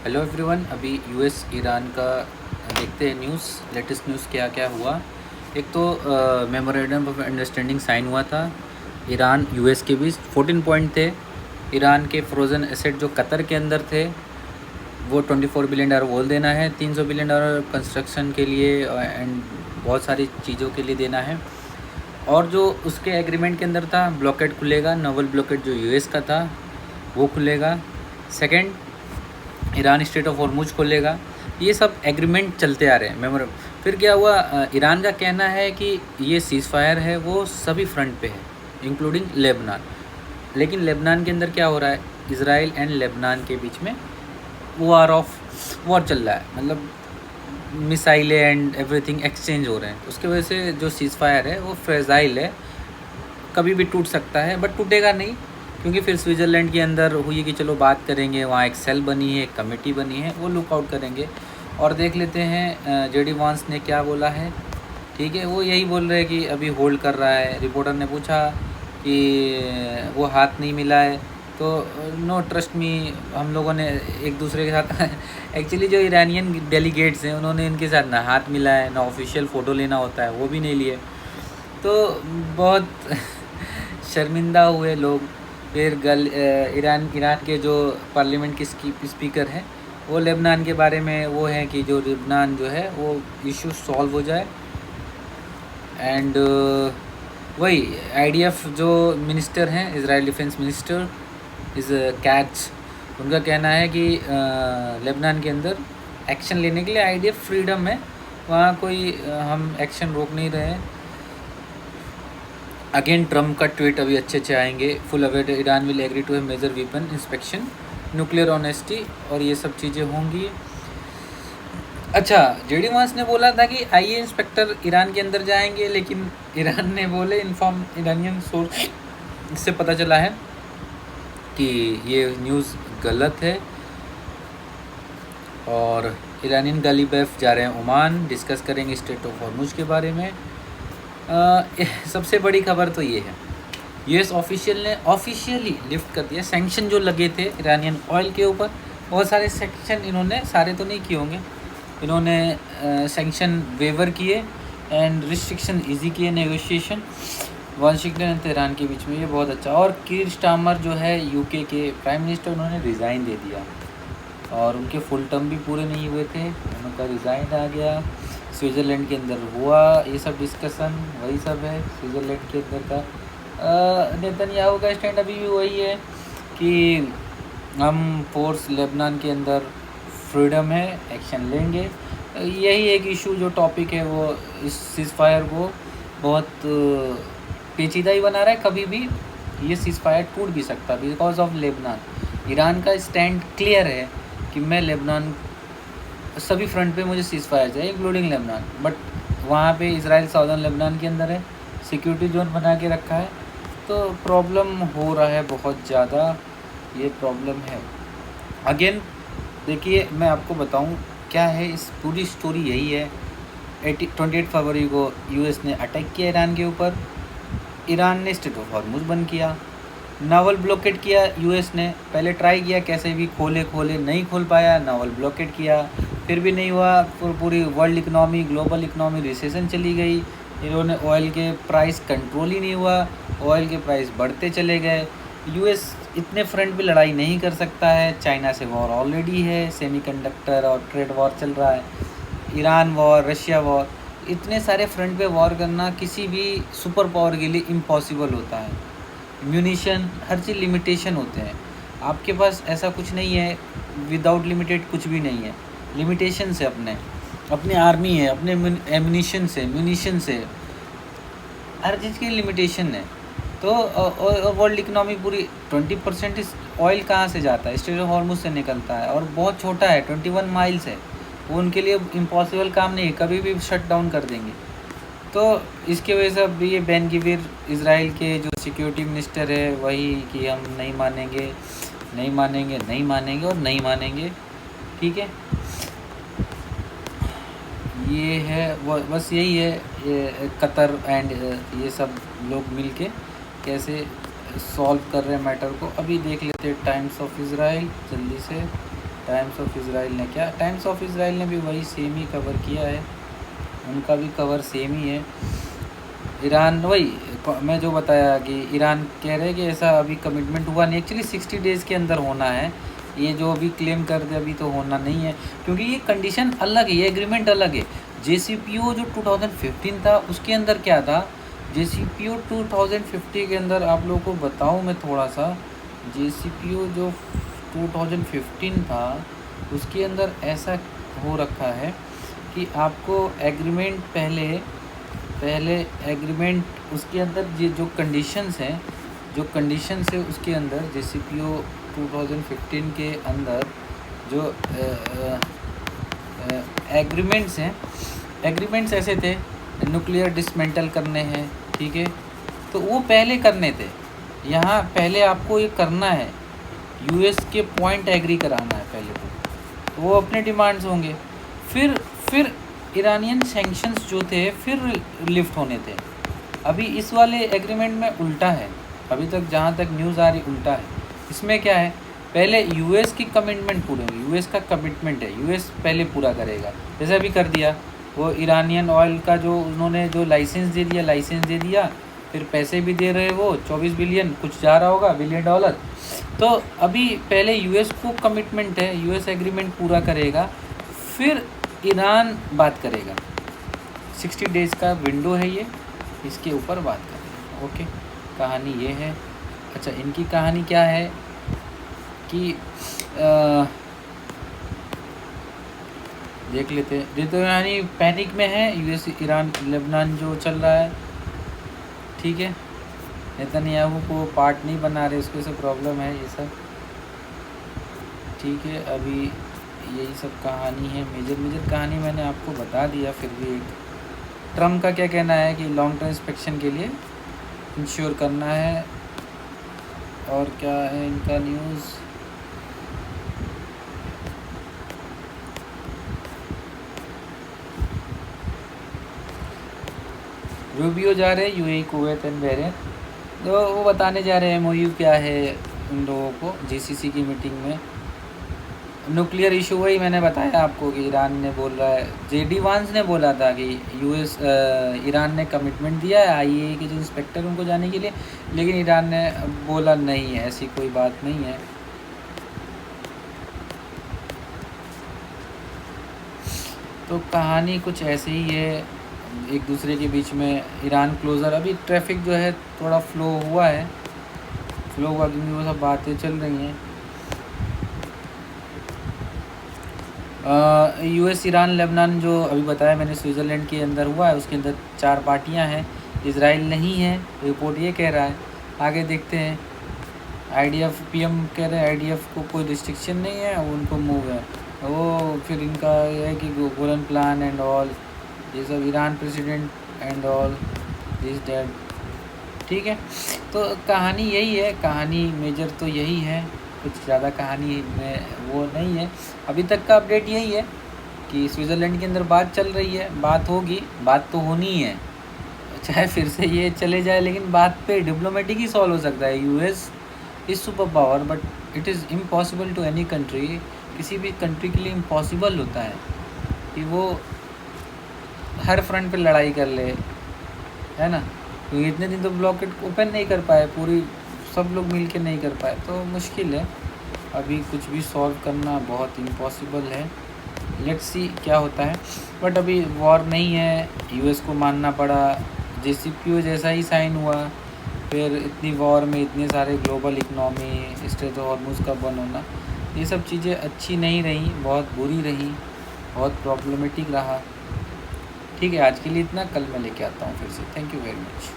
Hello everyone. अभी US Iran का देखते हैं न्यूज़, लेटेस्ट न्यूज़ क्या क्या हुआ। एक तो मेमोरेंडम ऑफ अंडरस्टैंडिंग साइन हुआ था ईरान यूएस के बीच। 14 पॉइंट थे। ईरान के फ्रोज़न एसेट जो कतर के अंदर थे वो $24 बिलियन बोल देना है, $300 बिलियन कंस्ट्रक्शन के लिए एंड बहुत सारी चीज़ों के लिए देना है। और जो उसके एग्रीमेंट के अंदर था, ब्लॉकेट खुलेगा, नवल ब्लॉकेट जो यूएस का था वो खुलेगा। Second, Iran state of Hormuz खोलेगा। ये सब एग्रीमेंट चलते आ रहे हैं मेमोर। फिर क्या हुआ, ईरान का कहना है कि ये सीज़ फायर है वो सभी फ्रंट पे है इंक्लूडिंग लेबनान। लेकिन लेबनान के अंदर क्या हो रहा है, इजराइल एंड लेबनान के बीच में वॉर चल रहा है, मतलब मिसाइलें एंड एवरीथिंग एक्सचेंज हो रहे हैं। उसकी वजह से जो सीज़ फायर है वो फ्रेजाइल है, कभी भी टूट सकता है, बट टूटेगा नहीं। क्योंकि फिर स्विट्ज़रलैंड के अंदर हुई कि चलो बात करेंगे, वहाँ एक सेल बनी है, एक कमेटी बनी है, वो लुक आउट करेंगे। और देख लेते हैं जेडी वांस ने क्या बोला है। ठीक है, वो यही बोल रहे हैं कि अभी होल्ड कर रहा है। रिपोर्टर ने पूछा कि वो हाथ नहीं मिला है, तो नो ट्रस्ट मी, हम लोगों ने एक दूसरे के साथ एक्चुअली जो ईरानियन डेलीगेट्स हैं उन्होंने इनके साथ ना हाथ मिला है ना ऑफिशियल फ़ोटो लेना होता है, वो भी नहीं लिए। तो बहुत शर्मिंदा हुए लोग। फिर ईरान के जो पार्लियामेंट के स्पीकर हैं वो लेबनान के बारे में वो है कि जो लेबनान जो है वो इशू सॉल्व हो जाए। एंड वही आईडीएफ जो मिनिस्टर हैं, Israel defence minister is cats, उनका कहना है कि लेबनान के अंदर एक्शन लेने के लिए आईडीएफ फ्रीडम है, वहाँ कोई हम एक्शन रोक नहीं रहे हैं। अगेन ट्रम्प का ट्वीट अभी अच्छे आएंगे। Full await Iran will agree to a major weapon inspection, nuclear honesty और ये सब चीज़ें होंगी। अच्छा, जेडी वांस ने बोला था कि आईए इंस्पेक्टर ईरान के अंदर जाएंगे, लेकिन ईरान ने बोले इन्फॉर्म ईरानियन सोर्स इससे पता चला है कि ये न्यूज़ गलत है। और ईरानियन गालिबेफ जा रहे हैं ओमान, डिस्कस करेंगे स्टेट ऑफ हॉर्मुज के बारे में। सबसे बड़ी खबर तो ये है, यूएस ऑफिशियल ने ऑफिशियली लिफ्ट कर दिया सैंक्शन जो लगे थे ईरानियन ऑयल के ऊपर। बहुत सारे सैंक्शन इन्होंने, सारे तो नहीं किए होंगे, इन्होंने सैंक्शन वेवर किए एंड रिस्ट्रिक्शन इजी किए। नेगोशिएशन वाशिंगटन एंड तेहरान के बीच में, ये बहुत अच्छा। और कीर स्टार्मर जो है यूके के प्राइम मिनिस्टर, उन्होंने रिज़ाइन दे दिया और उनके फुल टर्म भी पूरे नहीं हुए थे, उनका रिज़ाइन आ गया। स्विट्ज़रलैंड के अंदर हुआ ये सब डिस्कशन, वही सब है स्विट्ज़रलैंड के अंदर का। नेतन्याहू का स्टैंड अभी भी वही है कि हम फोर्स लेबनान के अंदर फ्रीडम है, एक्शन लेंगे। यही एक इशू जो टॉपिक है वो इस सीज़ फायर को बहुत पेचीदा ही बना रहा है। कभी भी ये सीज़ फायर टूट भी सकता है बिकॉज ऑफ लेबनान। ईरान का स्टैंड क्लियर है कि मैं लेबनान सभी फ्रंट पे मुझे सीज़ फायर चाहिए इंक्लूडिंग लेबनान, बट वहाँ पे इजराइल साउदर्न लेबनान के अंदर है, सिक्योरिटी जोन बना के रखा है, तो प्रॉब्लम हो रहा है बहुत ज़्यादा, ये प्रॉब्लम है। अगेन देखिए, मैं आपको बताऊँ क्या है इस पूरी स्टोरी, यही है। 28 फरवरी को यूएस ने अटैक किया ईरान के ऊपर, ईरान ने स्टेट ऑफ हॉर्मुज बंद किया, नावल ब्लॉकेट किया यूएस ने। पहले ट्राई किया कैसे भी खोले नहीं खोल पाया, नावल ब्लॉकेट किया, फिर भी नहीं हुआ। पूरी world economy, global economy recession चली गई। इन्होंने ऑयल के प्राइस कंट्रोल ही नहीं हुआ, ऑयल के प्राइस बढ़ते चले गए। यूएस इतने फ्रंट पे लड़ाई नहीं कर सकता है, चाइना से वॉर ऑलरेडी है, सेमीकंडक्टर और ट्रेड वॉर चल रहा है, ईरान वॉर, रशिया वॉर, इतने सारे फ्रंट पे वॉर करना किसी भी सुपर पावर के लिए इम्पॉसिबल होता है। म्यूनिशन, हर चीज़ लिमिटेशन होते हैं, आपके पास ऐसा कुछ नहीं है, विदाउट लिमिटेड कुछ भी नहीं है। लिमिटेशन से अपने आर्मी है, अपने एम्यूनिशन से, म्यूनिशन से, हर चीज़ की लिमिटेशन है। तो वर्ल्ड इकनॉमी पूरी 20% इस ऑयल कहाँ से जाता है, स्ट्रेट ऑफ हॉर्मुज से निकलता है, और बहुत छोटा है, 21 माइल्स है, वो उनके लिए इम्पॉसिबल काम नहीं है, कभी भी शट डाउन कर देंगे। तो इसके वजह से अब ये बेन गिविर, इज़राइल के जो सिक्योरिटी मिनिस्टर है, वही कि हम नहीं मानेंगे, नहीं मानेंगे, नहीं मानेंगे और नहीं मानेंगे। ठीक है, ये है बस यही है। ये कतर एंड ये सब लोग मिलके कैसे सॉल्व कर रहे हैं मैटर को, अभी देख लेते हैं टाइम्स ऑफ इज़राइल जल्दी से। टाइम्स ऑफ इज़राइल ने क्या, टाइम्स ऑफ इज़राइल ने भी वही सेम ही कवर किया है, उनका भी कवर सेम ही है। ईरान वही मैं जो बताया कि ईरान कह रहे हैं कि ऐसा अभी कमिटमेंट हुआ नहीं, एक्चुअली 60 डेज़ के अंदर होना है। ये जो अभी क्लेम कर दे अभी तो होना नहीं है, क्योंकि ये कंडीशन अलग है, ये एग्रीमेंट अलग है। JCPO जो 2015 था उसके अंदर क्या था, JCPO 2050 के अंदर आप लोगों को बताऊँ मैं थोड़ा सा, JCPO जो 2015 था उसके अंदर ऐसा हो रखा है कि आपको एग्रीमेंट पहले एग्रीमेंट उसके अंदर ये जो कंडीशंस हैं, जो कंडीशंस है उसके अंदर JCPO 2015 के अंदर जो एग्रीमेंट्स हैं, एग्रीमेंट्स ऐसे थे, न्यूक्लियर डिसमेंटल करने हैं, ठीक है, तो वो पहले करने थे। यहाँ पहले आपको ये करना है, US के पॉइंट एग्री कराना है पहले तो वो अपने डिमांड्स होंगे, फिर ईरानियन सैंक्शंस जो थे फिर लिफ्ट होने थे। अभी इस वाले एग्रीमेंट में उल्टा है, अभी तक जहाँ तक न्यूज़ आ रही उल्टा है। इसमें क्या है, पहले US की कमिटमेंट पूरी होगी, US का कमिटमेंट है, US पहले पूरा करेगा, जैसे अभी कर दिया वो ईरानियन ऑयल का जो उन्होंने जो लाइसेंस दे दिया, फिर पैसे भी दे रहे वो 24 बिलियन कुछ जा रहा होगा बिलियन डॉलर। तो अभी पहले US को कमिटमेंट है, US एग्रीमेंट पूरा करेगा, फिर ईरान बात करेगा। 60 डेज़ का विंडो है ये, इसके ऊपर बात करेंगे। ओके, कहानी ये है। अच्छा, इनकी कहानी क्या है कि देख लेते हैं। ये तो यानी पैनिक में है, US ईरान लेबनान जो चल रहा है, ठीक है, नेतन्याहू को पार्ट नहीं बना रहे, उसके से प्रॉब्लम है ये सब, ठीक है। अभी यही सब कहानी है, मेजर कहानी मैंने आपको बता दिया। फिर भी एक ट्रम्प का क्या कहना है कि लॉन्ग टर्म इंस्पेक्शन के लिए इंश्योर करना है। और क्या है इनका न्यूज़, रूबियो जा रहे हैं UAE, कुवैत एंड बहरीन, तो वो बताने जा रहे हैं MOU क्या है उन लोगों को GCC की मीटिंग में। न्यूक्लियर इशू वही मैंने बताया आपको कि ईरान ने बोल रहा है, JD वांस ने बोला था कि ईरान ने कमिटमेंट दिया है IAEA के जो इंस्पेक्टर उनको जाने के लिए, लेकिन ईरान ने बोला नहीं है, ऐसी कोई बात नहीं है। तो कहानी कुछ ऐसे ही है, एक दूसरे के बीच में ईरान क्लोज़र, अभी ट्रैफिक जो है थोड़ा फ्लो हुआ क्योंकि वो सब बातें चल रही हैं। US ईरान लेबनान जो अभी बताया मैंने स्विट्ज़रलैंड के अंदर हुआ है, उसके अंदर 4 पार्टियां हैं, इज़राइल नहीं है, रिपोर्ट ये कह रहा है। आगे देखते हैं। IDF PM कह रहे हैं IDF को कोई रिस्ट्रिक्शन नहीं है, उनको मूव है वो। फिर इनका ये है कि गोलन प्लान एंड ऑल, ये सब Iran president and all is dead, ठीक है। तो कहानी यही है, कहानी मेजर तो यही है, कुछ ज़्यादा कहानी में वो नहीं है। अभी तक का अपडेट यही है कि स्विट्ज़रलैंड के अंदर बात चल रही है, बात होगी, बात तो होनी ही है, चाहे फिर से ये चले जाए, लेकिन बात पे डिप्लोमेटिक ही सॉल्व हो सकता है। US is super power but it is impossible to any country, किसी भी कंट्री के लिए इम्पॉसिबल होता है कि वो हर फ्रंट पे लड़ाई कर ले, है ना। तो इतने दिन तो ब्लॉकेट ओपन नहीं कर पाए, पूरी सब लोग मिल के नहीं कर पाए, तो मुश्किल है अभी कुछ भी सॉल्व करना, बहुत इम्पॉसिबल है। लेट्स सी क्या होता है, बट अभी वॉर नहीं है, US को मानना पड़ा, JCPO जैसा ही साइन हुआ, फिर इतनी वॉर में इतने सारे global economy, straight of Hormuz का बंद होना, ये सब चीज़ें अच्छी नहीं रही, बहुत बुरी रही, बहुत प्रॉब्लमेटिक रहा। ठीक है, आज के लिए इतना, कल मैं लेके आता हूँ फिर से। Thank you very much.